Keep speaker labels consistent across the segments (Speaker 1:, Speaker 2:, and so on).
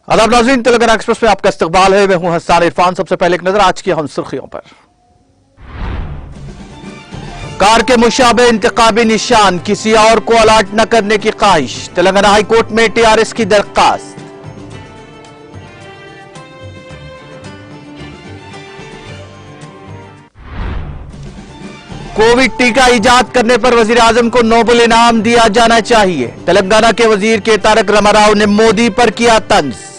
Speaker 1: आदाब नाज़रीन, तेलंगाना एक्सप्रेस में आपका इस्तकबाल है। मैं हूं हसन इरफान। सबसे पहले एक नजर आज की हम सुर्खियों पर। कार के मुशाबे इंतखाबी निशान, किसी और को अलर्ट न करने की ख्वाहिश। तेलंगाना हाई कोर्ट में टीआरएस की दरख्वास्त। कोविड टीका इजाद करने पर वजीर आजम को नोबेल इनाम दिया जाना चाहिए। तेलंगाना के वजीर के तारक रामाराव ने मोदी पर किया तंज।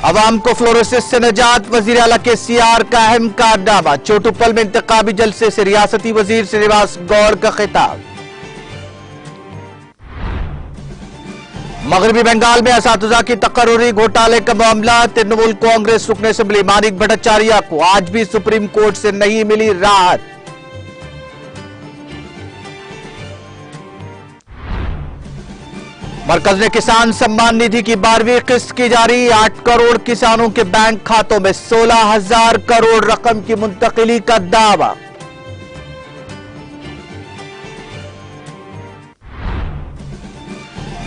Speaker 1: अवाम को फ्लोरोसिस से निजात, वजीर आला के सीआर का अहम कारनामा। चोटुप्पल में इंतखाबी जलसे से रियासती वजीर श्रीनिवास गौड़ का खिताब। मगरबी बंगाल में असातिज़ा की तकर्रुरी घोटाले का मामला। तृणमूल कांग्रेस रुकन असेंबली मानिक भट्टाचार्य को आज भी सुप्रीम कोर्ट से नहीं मिली राहत। मरकज ने किसान सम्मान निधि की 12वीं किस्त की जारी। 8 करोड़ किसानों के बैंक खातों में 16,000 करोड़ रकम की मुंतकिली का दावा।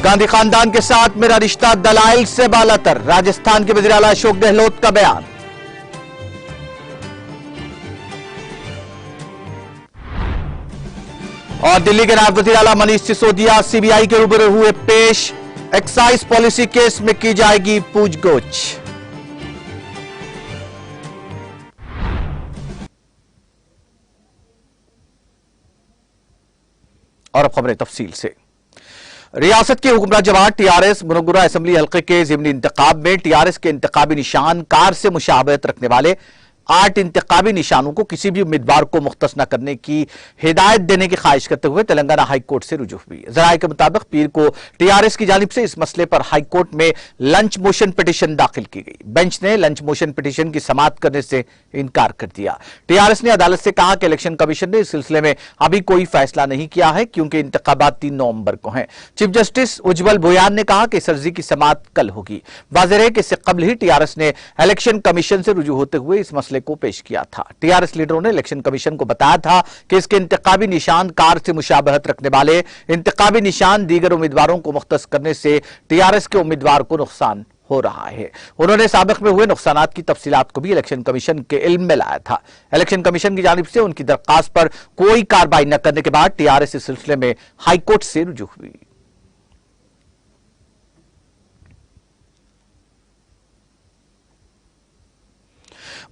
Speaker 1: गांधी खानदान के साथ मेरा रिश्ता दलाइल से बालातर, राजस्थान के वजीर आला अशोक गहलोत का बयान। और दिल्ली के नायब वजीर आला मनीष सिसोदिया सीबीआई के रूबरू हुए पेश। एक्साइज पॉलिसी केस में की जाएगी पूछगछ। और अब खबरें तफसील से। रियासत की हुक्मरान जमात टीआरएस मुनव्वरा असेंबली हल्के के ज़िमनी इंतखाब में टीआरएस के इंतखाबी निशान कार से मुशाबहत रखने वाले 8 इंतखाबी निशानों को किसी भी उम्मीदवार को मुख्तस न करने की हिदायत देने की ख्वाहिश करते हुए तेलंगाना हाई कोर्ट से रुजू हुई। जराये के मुताबिक पीर को टीआरएस की जानिब से इस मसले पर हाई कोर्ट में लंच मोशन पिटीशन दाखिल की गई। बेंच ने लंच मोशन पिटीशन की समाअत करने से इनकार कर दिया। टीआरएस ने अदालत से कहा कि इलेक्शन कमीशन ने इस सिलसिले में अभी कोई फैसला नहीं किया है, क्योंकि इंतखाबात 3 नवंबर को हैं। चीफ जस्टिस उज्जवल भुयान ने कहा कि इस अर्जी की समाअत कल होगी। वाज़ेह है कि इससे कबल ही टीआरएस ने इलेक्शन कमीशन से रुजू होते हुए इस मसले को पेश किया था। टीआरएस लीडरों ने इलेक्शन कमीशन को बताया था कि इसके इंतखाबी निशान कार से मुशाबहत रखने वाले इंतखाबी निशान दीगर उम्मीदवारों को मुख्तस करने से टीआरएस के उम्मीदवार को नुकसान हो रहा है। उन्होंने साबिक में हुए नुकसानात की तफसीलात को भी इलेक्शन कमीशन के इल्म में लाया था। इलेक्शन कमीशन की जानिब से उनकी दरख्वास्त पर कोई कार्रवाई न करने के बाद टीआरएस इस सिलसिले में हाईकोर्ट से रुजू हुई।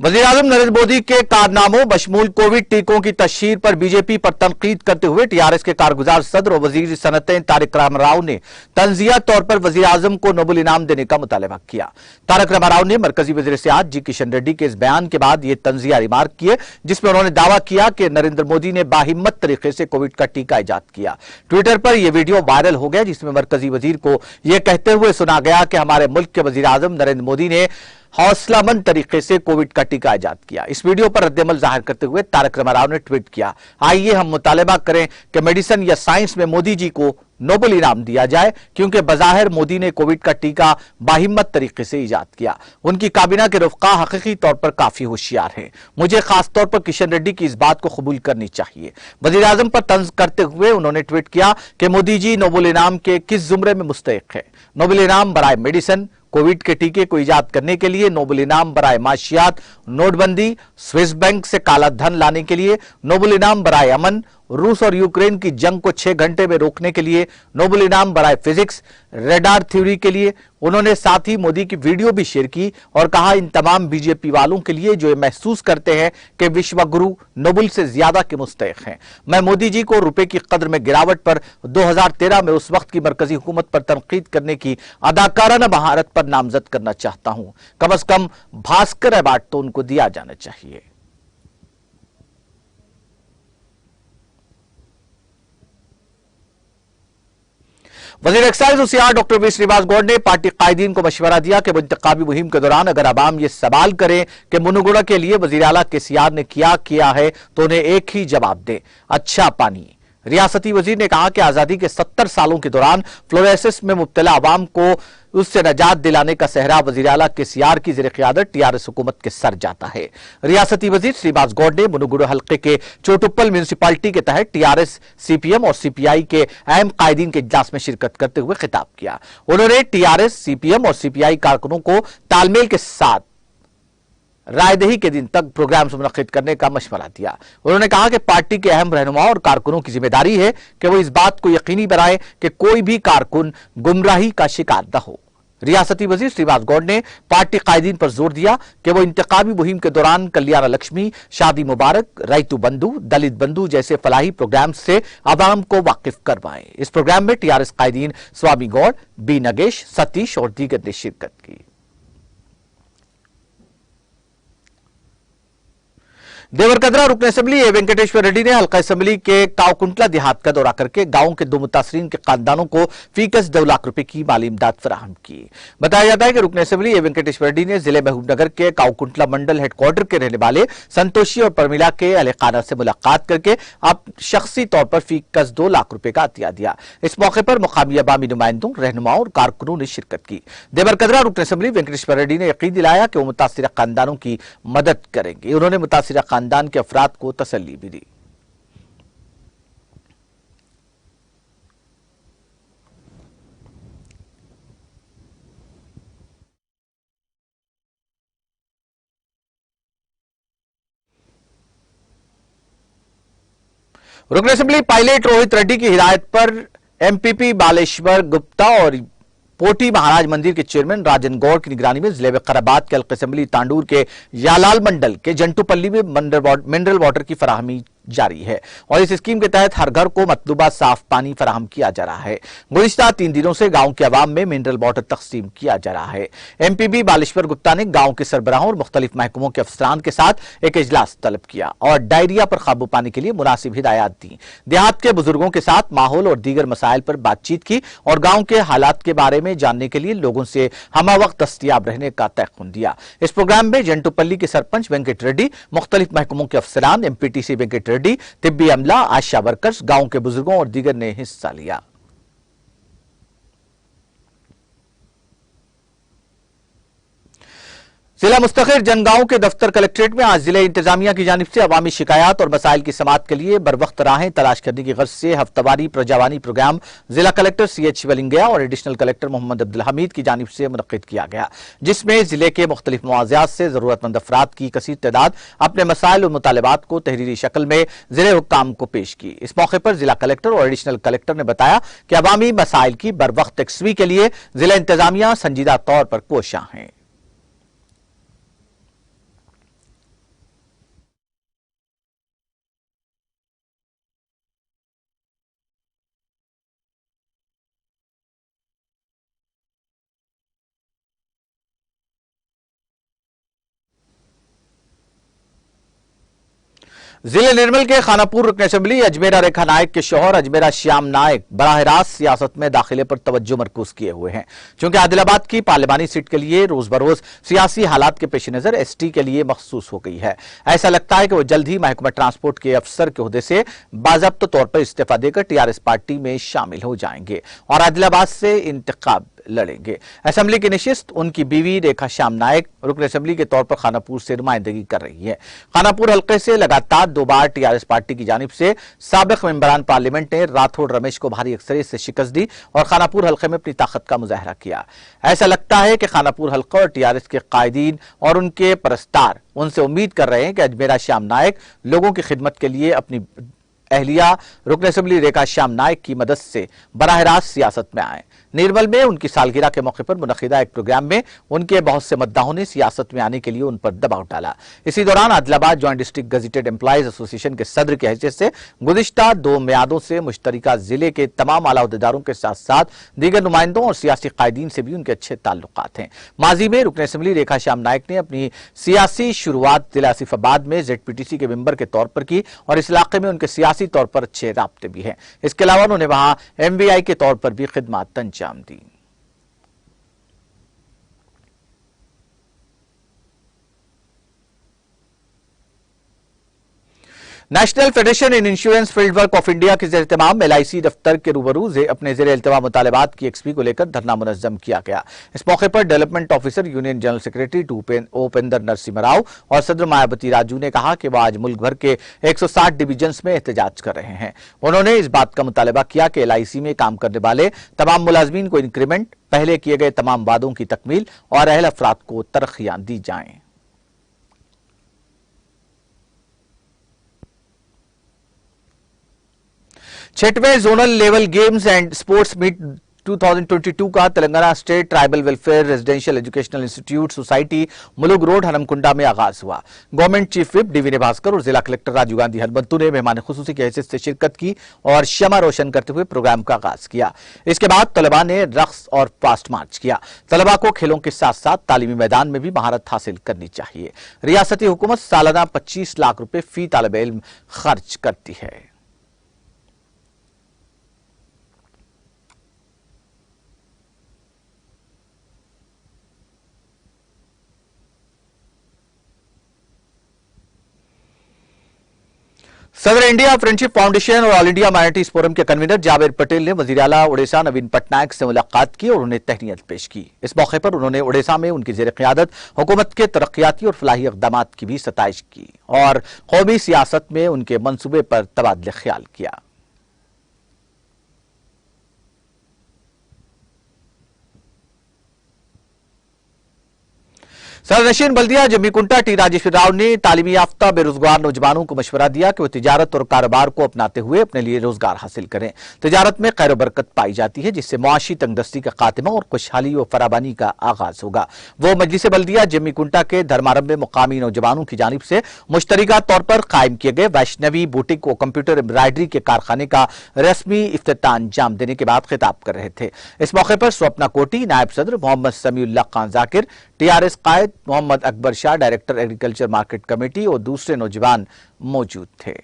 Speaker 1: वज़ीर आज़म नरेंद्र मोदी के कारनामों बशमूल कोविड टीकों की तशहीर पर बीजेपी पर तनकीद करते हुए टीआरएस के कारगुजार सदर और वजीर सनतें तारक रामाराव ने तंजिया तौर पर वज़ीर आज़म को नोबेल इनाम देने का मुतालबा किया। तारक रामाराव ने मरकजी वज़ीर सेहत जी किशन रेड्डी के इस बयान के बाद ये तंजिया रिमार्क किए, जिसमें उन्होंने दावा किया कि नरेंद्र मोदी ने बाहिम्मत तरीके से कोविड का टीका इजाद किया। ट्विटर पर यह वीडियो वायरल हो गया, जिसमें मरकजी वजीर को यह कहते हुए सुना गया कि हमारे मुल्क के वज़ीर आज़म नरेंद्र मोदी ने हौसलामंद तरीके से कोविड का टीका इजाद किया। इस वीडियो पर रद्देमल जाहिर करते हुए तारक रामाराव ने ट्वीट किया, आइए हम मुतालबा करें कि मेडिसिन या साइंस में मोदी जी को नोबेल इनाम दिया जाए, क्योंकि बज़ाहिर मोदी ने कोविड का टीका बाहिम्मत तरीके से इजाद किया। उनकी काबीना के रुफ़का हकीकी तौर पर काफी होशियार हैं। मुझे खास तौर पर किशन रेड्डी की इस बात को कबूल करनी चाहिए। वज़ीर आज़म पर तंज करते हुए उन्होंने ट्वीट किया कि मोदी जी नोबेल इनाम के किस जुमरे में मुस्तहिक है। नोबेल इनाम बराए मेडिसिन, कोविड के टीके को इजाद करने के लिए, नोबेल इनाम बराए माशियात, नोटबंदी, स्विस बैंक से काला धन लाने के लिए, नोबेल इनाम बराए अमन, रूस और यूक्रेन की जंग को 6 घंटे में रोकने के लिए, नोबेल इनाम बराए फिजिक्स, रेडार थ्योरी के लिए। उन्होंने साथ ही मोदी की वीडियो भी शेयर की और कहा, इन तमाम बीजेपी वालों के लिए जो ये महसूस करते हैं कि विश्व गुरु नोबेल से ज्यादा के मुस्तहिक हैं। मैं मोदी जी को रुपए की कद्र में गिरावट पर 2013 में उस वक्त की मरकजी हुकूमत पर तनकीद करने की अदाकाराना महारत पर नामजद करना चाहता हूं। कम अज कम भास्कर अवार्ड तो उनको दिया जाना चाहिए। वजीर एक्साइज और CR doctor V Srinivas Goud ने पार्टी कायदीन को मशवरा दिया कि वो इंतखाबी मुहिम के दौरान अगर अवाम ये सवाल करें कि मुनुगुड़ा के लिए वजीर आला के सीआर ने क्या किया है तो उन्हें एक ही जवाब दे, अच्छा पानी। रियासती वजीर ने कहा कि आजादी के 70 सालों के दौरान फ्लोरोसिस में मुब्तला अवाम को उससे निजात दिलाने का सहरा वजीर आला के सीआर की ज़ेर क़ियादत टीआरएस हुकूमत के सर जाता है। रियासती वजीर श्रीनिवास गौड़ ने मुनुगुड़ा हल्के के चोटुप्पल म्यूनिसिपालिटी के तहत टीआरएस, सीपीएम और सीपीआई के अहम कायदीन के इजलास में शिरकत करते हुए खिताब किया। उन्होंने टीआरएस, सीपीएम और सीपीआई कारकुनों को तालमेल के साथ रायदही के दिन तक प्रोग्राम मुनक्किद करने का मशवरा दिया। उन्होंने कहा कि पार्टी के अहम रहनुमाओं और कारकुनों की जिम्मेदारी है कि वो इस बात को यकीनी बनाए कि कोई भी कारकुन गुमराही का शिकार न हो। रियासती वजीर श्रीनिवास गौड़ ने पार्टी कायदीन पर जोर दिया कि वो इंतखाबी मुहिम के दौरान कल्याण लक्ष्मी, शादी मुबारक, रैतु बंधु, दलित बंधु जैसे फलाही प्रोग्राम से आवाम को वाकिफ करवाएं। इस प्रोग्राम में टीआरएस कायदीन स्वामी गौड़, बी नगेश, सतीश और दीगर ने शिरकत की। देवरकद्रा रुकन असेंबली ए वेंकटेश्वर रेड्डी ने हल्का असेंबली के कावकुंटला देहात का दौरा करके गांव के 2 मुतासरीन के खानदानों को फीकस 2 लाख रुपए की माली इमदाद फराहम की। बताया जाता है कि रुकन असेंबली ए वेंकटेश्वर रेड्डी ने जिले महबूबनगर के कावकुंटला मंडल हेडक्वार्टर के रहने वाले संतोषी और परमिला के अहल-ए-खाना से मुलाकात करके अब शख्सी तौर पर फीकस 2 लाख रुपए का अतिया दिया। इस मौके पर मुकामी अवामी नुमाइंदों, रहनुमाओं और कारकुनों ने शिरकत की। देवरकद्रा रुकन असेंबली वेंकटेश्वर रेड्डी ने यकीन दिलाया कि वो मुतासिरा खानदानों की मदद करेंगे। उन्होंने मुतासिरा खानदान के अफराद को तसल्ली भी दी। रुकन असेंबली पायलट रोहित रेड्डी की हिदायत पर एमपीपी बालेश्वर गुप्ता और पोटी महाराज मंदिर के चेयरमैन राजन गौड़ की निगरानी में जिले विकाराबाद के हल्का असेंबली तांडूर के यालाल मंडल के जंटूपल्ली में मिनरल वाटर की फराहमी जारी है और इस स्कीम के तहत हर घर को मतलूबा साफ पानी फराहम किया जा रहा है। गुज़िश्ता 3 दिनों से गांव के अवाम में मिनरल वाटर तकसीम किया जा रहा है। एमपीबी बालेश्वर गुप्ता ने गांव के सरबराहों और मुख्तलिफ महकमों के अफसरान के साथ एक इजलास तलब किया और डायरिया पर काबू पाने के लिए मुनासिब हिदायत दी। देहात के बुजुर्गों के साथ माहौल और दीगर मसाइल पर बातचीत की और गांव के हालात के बारे में जानने के लिए लोगों से हमा वक्त दस्तयाब रहने का तयक़ुन दिया। इस प्रोग्राम में जंटूपल्ली के सरपंच वेंकट रेड्डी, मुख्तलिफ महकमों के अफसरान, एमपीटीसी वेंकट रेड्डी, तिब्बी अमला, आशा वर्कर्स, गांव के बुजुर्गों और दीगर ने हिस्सा लिया। जिला मुस्तखिर जनगांव के दफ्तर कलेक्ट्रेट में आज जिले इंतजामिया की जानिब से अवामी शिकायत और मसाइल की समाअत के लिए बर वक्त राहें तलाश करने की गर्ज से हफ्तावारी प्रजावानी प्रोग्राम जिला कलेक्टर CH शिवलिंगया और एडिशनल कलेक्टर मोहम्मद अब्दुल हमीद की जानिब से मुनक्किद किया गया, जिसमें जिले के मुख्तलिफ मुआवज़ात से जरूरतमंद अफराद की कसीर तादाद अपने मसाइल और मुतालबात को तहरीरी शक्ल में जिले हुक्काम को पेश की। इस मौके पर जिला कलेक्टर और एडिशनल कलेक्टर ने बताया कि अवामी मसाइल की बर वक्त तकसीमी के लिए जिला इंतजामिया संजीदा तौर पर कोशां है। जिले निर्मल के खानापुर रुकन असेंबली अजमेरा रेखा नायक के शौहर अजमेरा श्याम नायक बराह रास्त सियासत में दाखिले पर तवज्जो मरकूज किए हुए हैं, चूंकि आदिलाबाद की पार्लिमानी सीट के लिए रोज बरोज सियासी हालात के पेश नजर एसटी के लिए मखसूस हो गई है। ऐसा लगता है कि वो जल्द ही महकमा ट्रांसपोर्ट के अफसर के ओहदे से बाज़ाब्ता तौर पर इस्तीफा देकर टीआरएस पार्टी में शामिल हो जाएंगे और आदिलाबाद से इंतखाब लड़ेंगे। असेंबली की नशिस्त उनकी बीवी रेखा श्याम नायक रुकन असेंबली के तौर पर खानापुर से नुमाइंदगी कर रही है। खानापुर हल्के से लगातार 2 बार टीआरएस पार्टी की जानिब से साबिक मेंबरान पार्लियामेंट ने राठौड़ रमेश को भारी अक्सरियत से शिकस्त दी और खानापुर हल्के में अपनी ताकत का मुजाहरा किया। ऐसा लगता है कि खानापुर हल्का और टीआरएस के कायदीन और उनके परस्तार उनसे उम्मीद कर रहे हैं कि अजमेरा श्याम नायक लोगों की खिदमत के लिए अपनी अहलिया रुकन असेंबली रेखा श्याम नायक की मदद से बराह रास्त सियासत में आए। निर्मल में उनकी सालगिरह के मौके पर मुनक्किदा एक प्रोग्राम में उनके बहुत से मद्दाहों ने सियासत में आने के लिए उन पर दबाव डाला। इसी दौरान Adilabad joint district gazetted employees association के सदर की हैसियत से गुज़िश्ता 2 मियादों से मुश्तरका जिले के तमाम आला अहदेदारों के साथ साथ दीगर नुमाइंदों और सियासी कायदीन से भी उनके अच्छे ताल्लुकात हैं। माजी में रुकन असेंबली रेखा श्याम नायक ने अपनी सियासी शुरुआत जिला आसिफाबाद में ZPTC के मेंबर के तौर पर की और इस इलाके में उनके सियासी सियासी तौर पर अच्छे राब्ते भी हैं। इसके अलावा उन्होंने वहां एमवीआई के तौर पर भी खिदमत अंजाम दी। National federation in insurance field work of India के जेर तमाम एलआईसी दफ्तर के रूबरू अपने जेर इल्तवा मुतालबात की एक्सपी को लेकर धरना मुनज्जम किया गया। इस मौके पर development officer union general secretary Upendra Narasimha Rao और सदर मायावती राजू ने कहा कि वह आज मुल्क भर के 160 डिवीजन में एहतजाज कर रहे हैं। उन्होंने इस बात का मुतालबा किया कि एलआईसी में काम करने वाले तमाम मुलाजमीन को इंक्रीमेंट, पहले किए गए तमाम वादों की तकमील और अहल अफराद को तरक्कियां दी जाएं। 6वें zonal level games and sports meet 2022 का Telangana state tribal welfare residential educational institute society Mulugu road Hanamkonda में आगाज हुआ। Government chief whip DV Bhaskar और जिला कलेक्टर राजीव गांधी हनुमंतु ने मेहमान खुसूसी की हैसियत से शिरकत की और शमा रोशन करते हुए प्रोग्राम का आगाज किया। इसके बाद तलबा ने रक्स और फास्ट मार्च किया। तलबा को खेलों के साथ साथ तालीमी मैदान में भी महारत हासिल करनी चाहिए। रियासती हुकूमत सालाना 25 लाख रुपए फी तालिब इल्म खर्च करती है। सदर इंडिया फ्रेंडशिप फाउंडेशन और ऑल इंडिया माइनॉरिटीज फोरम के कन्वीनर जावेद पटेल ने वजीर आला उड़ीसा नवीन पटनायक से मुलाकात की और उन्हें तहनीत पेश की। इस मौके पर उन्होंने उड़ीसा में उनकी जेर क़यादत हुकूमत के तरक्याती और फलाही इक़दाम की भी सताइश की और कौमी सियासत में उनके मंसूबे पर तबादले ख्याल किया। सदरनशीन बल्दिया जम्मीकुंटा टी राजेश्वर राव ने तालीमी याफ्ता बेरोजगार नौजवानों को मशवरा दिया कि वह तिजारत और कारोबार को अपनाते हुए अपने लिए रोजगार हासिल करें। तिजारत में खैर बरकत पाई जाती है, जिससे मुआशी तंगदस्ती का खात्मा और खुशहाली व फराबानी का आगाज होगा। वो मजलिस बल्दिया जम्मीकुंटा के धर्मारंभ में मुकामी नौजवानों की जानिब से मुश्तरका तौर पर कायम किए गए वैष्णवी बुटीक व कंप्यूटर एम्ब्रॉयडरी के कारखाने का रस्मी इफ्तिताह अंजाम देने के बाद खिताब कर रहे थे। इस मौके पर स्वप्ना कोटी, नायब सदर मोहम्मद समीउल्लाह खान जाकिर, टीआरएस कायद Mohammad Akbar Shah, director agriculture market committee और दूसरे नौजवान मौजूद थे।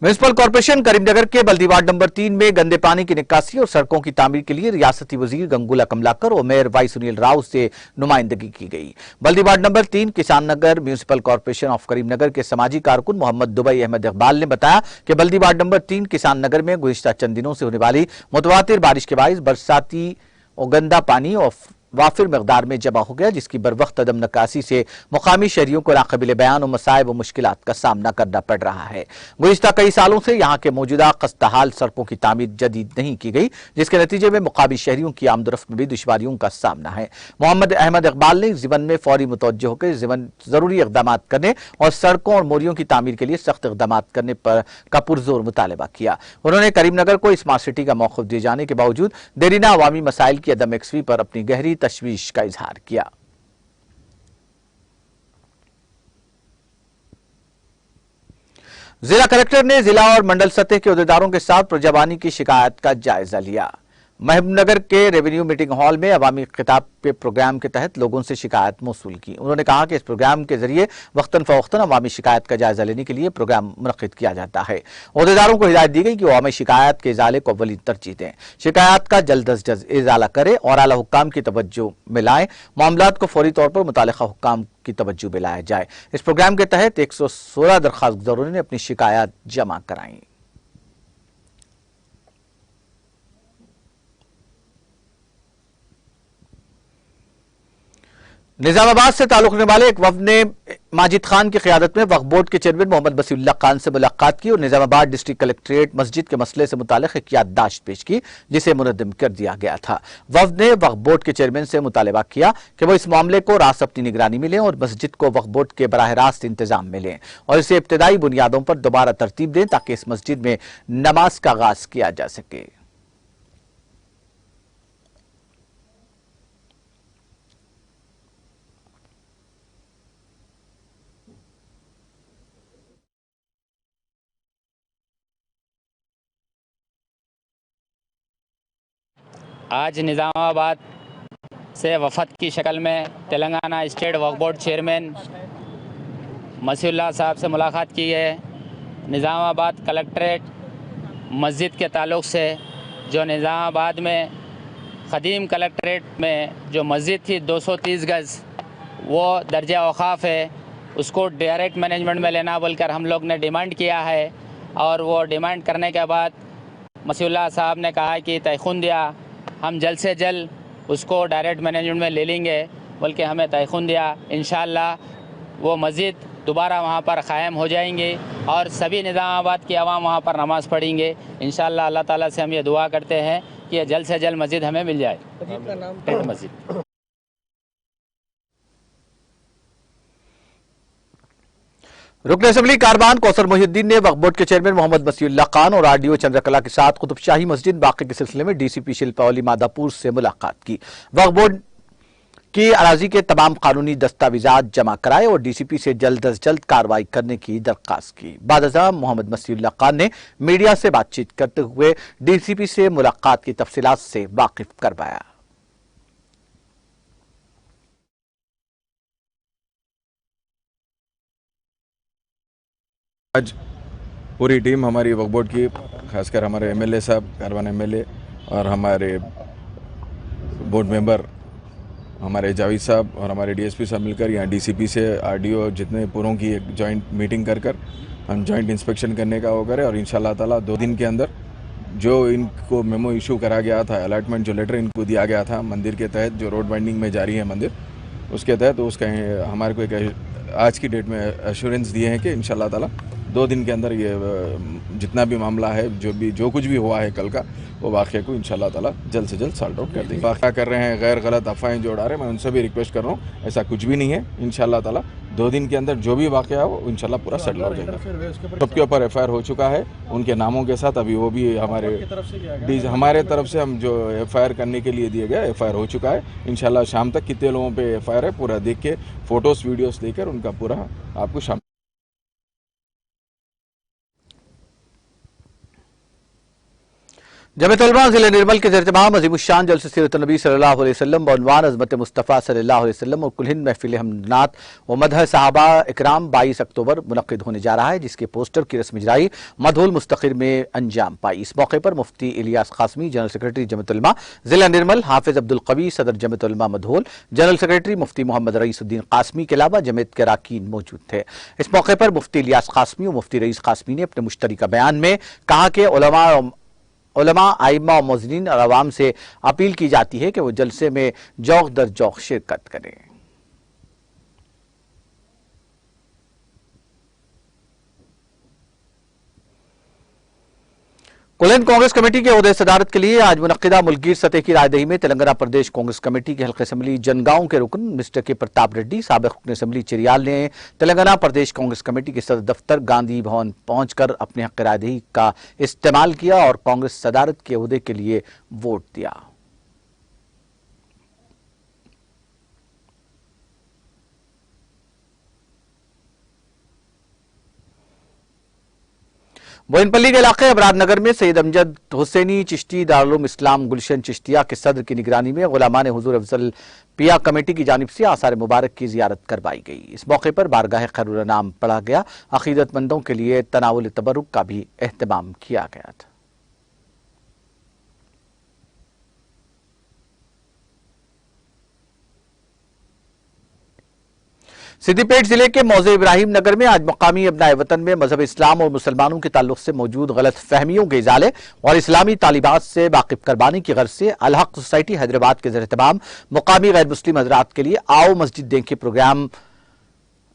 Speaker 1: म्युनिसिपल कॉर्पोरेशन करीमनगर के बल्दी वार्ड नंबर 3 में गंदे पानी की निकासी और सड़कों की तामीर के लिए रियासती वजीर गंगूला कमलाकर और मेयर वाई सुनील राव से नुमाइंदगी की गई। बल्दी वार्ड नंबर 3 किसान नगर म्युनिसिपल कॉर्पोरेशन ऑफ करीमनगर के समाजी कारकुन मोहम्मद दुबई अहमद इकबाल ने बताया कि बल्दी वार्ड नंबर 3 किसान नगर में गुज़िश्ता चंद दिनों से होने वाली मुतवातिर बारिश के बायस बरसाती और गंदा पानी और वाफिर मकदार में जमा हो गया, जिसकी बरवक्त अदम नकासी से मुकामी शहरियों को नाक़ाबिल बयान और मसाइब और मुश्किलात का सामना करना पड़ रहा है। गुज़िश्ता कई सालों से यहाँ के मौजूदा खस्ताहाल सड़कों की तामीर जदीद नहीं की गई, जिसके नतीजे में मुकामी शहरियों की आमदरफ्त में भी दुश्वारियों का सामना है। मोहम्मद अहमद इकबाल ने ज़िमन में फौरी मुतवज्जो होकर ज़िमन जरूरी इक़दाम करने और सड़कों और मोरियों की तामीर के लिए सख्त इक़दाम करने का पुरजोर मुतालबा किया। उन्होंने करीमनगर को स्मार्ट सिटी का मौक़िफ़ दिए जाने के बावजूद देरीना अवामी मसाइल की अदम यकसवी पर अपनी गहरी तशवीश का इजहार किया। जिला कलेक्टर ने जिला और मंडल सतह के अहदेदारों के साथ प्रजावानी की शिकायत का जायजा लिया। महबूबनगर के रेवेन्यू मीटिंग हॉल में अवामी खिताब के प्रोग्राम के तहत लोगों से शिकायत मौसूल की। उन्होंने कहा कि इस प्रोग्राम के जरिए वक्तन फवक्तन अवामी शिकायत का जायजा लेने के लिए प्रोग्राम मुनक्किद किया जाता है। अहदेदारों को हिदायत दी गई कि अवामी शिकायत के इजाले को अव्वली तरजीह दें, शिकायत का जल्द अज जल्द इजाला करें और आला हुक्काम की तवज्जो में लाएं। मामलात को फौरी तौर पर मुतालिका हुक्काम की तवज्जो में लाया जाए। इस प्रोग्राम के तहत 116 दरखास्त गुज़ारों ने अपनी शिकायत जमा कराई। निजामाबाद से ताल्लुक रखने वाले एक वफ्द ने माजिद खान की क़यादत में वक्फ बोर्ड के चेयरमैन मोहम्मद बसीउल्लाह खान से मुलाकात की और निजामाबाद डिस्ट्रिक्ट कलेक्ट्रेट मस्जिद के मसले से मुतालिक एक याददाश्त पेश की, जिसे मुनद्दम कर दिया गया था। वफ्द ने वक्फ बोर्ड के चेयरमैन से मुतालबा किया कि वो इस मामले को रास अपनी निगरानी में लें और मस्जिद को वक्फ बोर्ड के बराह रास्त इंतजाम में लें और इसे इब्तदाई बुनियादों पर दोबारा तरतीब दें ताकि इस मस्जिद में नमाज का आगाज किया जा सके।
Speaker 2: आज निज़ामाबाद से वफद की शक्ल में तेलंगाना स्टेट वक्फ बोर्ड चेयरमैन मसीहुल्लाह साहब से मुलाकात की है। निज़ामाबाद कलेक्ट्रेट मस्जिद के ताल्लुक़ से जो निज़ामाबाद में क़दीम कलेक्ट्रेट में जो मस्जिद थी 230 गज़, वो दर्जा औक़ाफ़ है, उसको डायरेक्ट मैनेजमेंट में लेना बोलकर हम लोग ने डिमांड किया है। और वो डिमांड करने के बाद मसीहुल्लाह साहब ने कहा कि तयख़ुन दिया, हम जल्द से जल्द उसको डायरेक्ट मैनेजमेंट में ले लेंगे, बल्कि हमें तयख़ुन दिया। इंशाअल्लाह वो मस्जिद दोबारा वहाँ पर क़ायम हो जाएंगे और सभी निज़ामाबाद की आवाम वहाँ पर नमाज़ पढ़ेंगे। इंशाअल्लाह अल्लाह ताला से हम ये दुआ करते हैं कि ये जल्द से जल्द मस्जिद हमें मिल जाए। मस्जिद का नाम मस्जिद।
Speaker 1: रुकन असेंबली कारबान कौसर मोहिउद्दीन ने वक्फ बोर्ड के चेयरमैन मोहम्मद मसीहुल्लाह खान और आरडीओ चंद्रकला के साथ कुतुबशाही मस्जिद वाक़े के सिलसिले में डीसीपी शिल्पावली मादापुर से मुलाकात की। वक्फ बोर्ड की अराजी के तमाम कानूनी दस्तावेजात जमा कराए और डीसीपी से जल्द अज जल्द कार्रवाई करने की दरख्वास्त की। बादशाह मोहम्मद मसीहुल्लाह खान ने मीडिया से बातचीत करते हुए डीसीपी से मुलाकात की तफसीलात से वाकिफ करवाया।
Speaker 3: आज पूरी टीम हमारी वक्फ बोर्ड की, खासकर हमारे एमएलए साहब, कारवान एमएलए और हमारे बोर्ड मेंबर हमारे जावेद साहब और हमारे डीएसपी साहब मिलकर यहाँ डीसीपी से आरडीओ जितने पूरों की एक जॉइंट मीटिंग कर हम जॉइंट इंस्पेक्शन करने का वो करें और इंशाल्लाह ताला 2 दिन के अंदर जो इनको मेमो इशू करा गया था, अलॉटमेंट जो लेटर इनको दिया गया था मंदिर के तहत, जो रोड बाइंडिंग में जारी है मंदिर, उसके तहत तो उसका हमारे को एक आज की डेट में एश्योरेंस दिए हैं कि इंशाल्लाह ताला 2 दिन के अंदर ये जितना भी मामला है, जो कुछ भी हुआ है कल का, वो वाक़े को इंशाल्लाह ताला जल्द से जल्द सॉल्ट आउट कर देंगे। वाक़ा कर रहे हैं, गैर गलत अफवाहें जो उड़ा रहे हैं, मैं उनसे भी रिक्वेस्ट कर रहा हूँ, ऐसा कुछ भी नहीं है। इंशाल्लाह ताला 2 दिन के अंदर जो भी वाक़या हो इंशाल्लाह पूरा सेटल हो जाएगा। सबके ऊपर एफआईआर हो चुका है उनके नामों के साथ। अभी वो भी हमारे तरफ से हम जो एफआईआर करने के लिए दिए गए, एफआईआर हो चुका है। इंशाल्लाह शाम तक कितने लोगों पे एफआईआर है पूरा देख के, फोटोज वीडियोस लेकर उनका पूरा आपको शाम।
Speaker 1: जमियत उलमा जिले निर्मल के ज़ेर-ए-तमाम अज़ीमुश्शान जलसे सीरत नबी सल्लल्लाहु अलैहि वसल्लम बउनवान अज़मत मुस्तफ़ा सल्लल्लाहु अलैहि वसल्लम और कुल हिंद महफिल हमदनात व मदह सहाबा इकराम 22 अक्टूबर मुनक़्क़िद होने जा रहा है, जिसके पोस्टर की रस्म इजराई मधोल मुस्तक़िर में अंजाम पाई। इस मौके पर मुफ्ती इलियास कासमी, जनरल सेक्रेटरी जमियत उलमा जिला निर्मल, हाफिज अब्दुल कवी सदर जमियत उलमा मधोल, जनरल सेक्रेटरी मुफ्ती मोहम्मद रईसुद्दीन कासमी के अलावा जमियत के अरकान मौजूद थे। इस मौके पर मुफ्ती इलियास कासमी और मुफ्ती रईस कासमी ने अपने मुश्तरका बयान में कहा कि उलमा, आइम्मा और मुअज़्ज़िनीन और अवाम से अपील की जाती है कि वो जलसे में जौक दर जौक शिरकत करें। कुल हिंद कांग्रेस कमेटी के ओहदे सदारत के लिए आज मुनक्किदा मुल्कगीर सतह की रायदही में तेलंगाना प्रदेश कांग्रेस कमेटी के हल्का असम्बली जनगांव के रुकन मिस्टर के प्रताप रेड्डी, साबिक रुकन असम्बली चिरियाल ने तेलंगाना प्रदेश कांग्रेस कमेटी के सदर दफ्तर गांधी भवन पहुंचकर अपने हक रायदही का इस्तेमाल किया और कांग्रेस सदारत के ओहदे के लिए वोट दिया। बोइनपल्ली के इलाके अबरारनगर में सैयद अमजद हुसैनी चिश्ती दारुल इस्लाम गुलशन चिश्तिया के सदर की निगरानी में गुलामान हुजूर अफजल पिया कमेटी की जानिब से आसार मुबारक की जियारत करवाई गई। इस मौके पर बारगाह खैरुल नाम पढ़ा गया। अकीदतमंदों के लिए तनावुल तबरुक का भी एहतमाम किया गया था। सिद्दीपेट जिले के मौजे इब्राहिम नगर में आज मकामी अपनाए वतन में मजहब इस्लाम और मुसलमानों के ताल्लुक से मौजूद गलत फहमियों के इजाले और इस्लामी तालिबात से वाकिफ करवाने की गर्ज से अल हक सोसाइटी हैदराबाद के ज़ेर-ए-तमाम मुकामी गैर मुस्लिम हजरात के लिए आओ मस्जिद दें के प्रोग्राम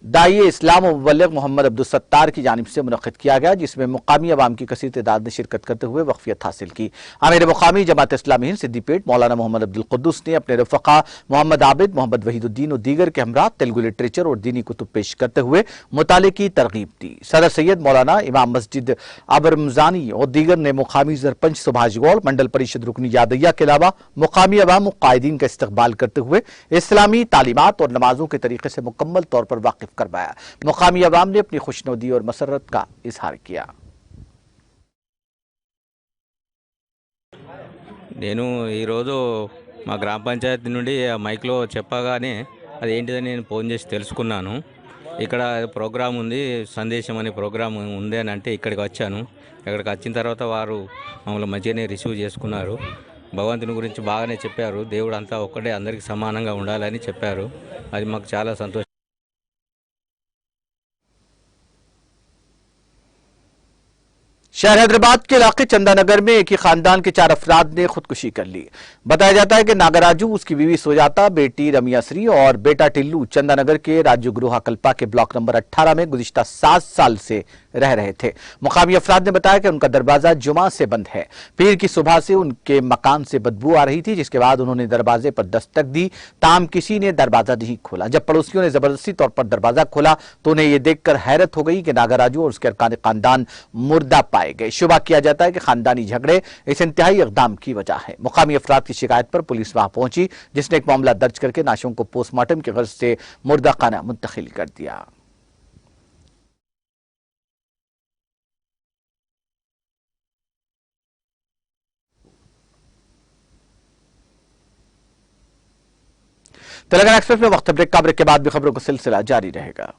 Speaker 1: दाई इस्लाम और मुबल्लिग मोहम्मद अब्दुल सत्तार की जानिब से मुनक़्क़िद किया गया, जिसमें मुकामी अवाम की कसीर तादाद ने शिरकत करते हुए वक्फियत हासिल की। आमिर मुकामी जमात इस्लामी हिंद सिद्दीपेट मौलाना मोहम्मद अब्दुल कुद्दूस ने अपने रफ़क़ा मोहम्मद आबिद, मोहम्मद वहीदुद्दीन और दीगर के हमरा तेलुगु लिटरेचर और दीनी कुतुब पेश करते हुए मुताले की तरगीब दी। सदर सैयद मौलाना इमाम मस्जिद अबरमजानी और दीगर ने मुकामी सरपंच सुभाष गौड़, मंडल परिषद रुकनी यादैया के अलावा मुकामी अवाम और कायदीन का इस्तकबाल करते हुए इस्लामी तालीमात और नमाजों के तरीके से मुकम्मल तौर पर वाकिफ करवाया। मुकामी अवाम ने अपनी खुशनुदी और मसरत का इजहार किया।
Speaker 4: నేను ఈరోజు మా గ్రామ పంచాయతీ నుండి ఆ మైక్లో చెప్పగానే అది ఏంటిదని నేను ఫోన్ చేసి తెలుసుకున్నాను. ఇక్కడ ప్రోగ్రాం ఉంది, సందేశం అనే ప్రోగ్రాం ఉంది అని అంటే ఇక్కడికి వచ్చాను. ఇక్కడికి వచ్చిన తర్వాత వారు మమ్మల్ని మంచిగానే రిసీవ్ చేసుకున్నారు. భగవంతుని గురించి బాగానే చెప్పారు. దేవుడు అంతా ఒక్కడే, అందరికీ సమానంగా ఉండాలని చెప్పారు. అది మాకు చాలా సంతోషం.
Speaker 1: शहर हैदराबाद के इलाके चंदानगर में एक ही खानदान के 4 अफराद ने खुदकुशी कर ली। बताया जाता है कि नागराजू, उसकी बीवी सुजाता, बेटी रमिया श्री और बेटा टिल्लू चंदानगर के राजगृह कल्पा के ब्लॉक नंबर 18 में गुज़िश्ता 7 साल से रह रहे थे। मुकामी अफराद ने बताया कि उनका दरवाजा जुमा से बंद है। पीर की सुबह से उनके मकान से बदबू आ रही थी, जिसके बाद उन्होंने दरवाजे पर दस्तक दी, ताम किसी ने दरवाजा नहीं खोला। जब पड़ोसियों ने जबरदस्ती तौर पर दरवाजा खोला तो उन्हें यह देखकर हैरत हो गई कि नागराजू और उसके अरकान खानदान मुर्दा पाए गए। शुबा किया जाता है कि खानदानी झगड़े इस इंतहाई इकदाम की वजह है। मुकामी अफराद की शिकायत पर पुलिस वहां पहुंची, जिसने एक मामला दर्ज करके नाशों को पोस्टमार्टम की गर्ज से मुर्दा खाना मुंतकिल कर दिया। तेलंगाना एक्सप्रेस में वक्त ब्रेक का, ब्रेक के बाद भी खबरों का सिलसिला जारी रहेगा।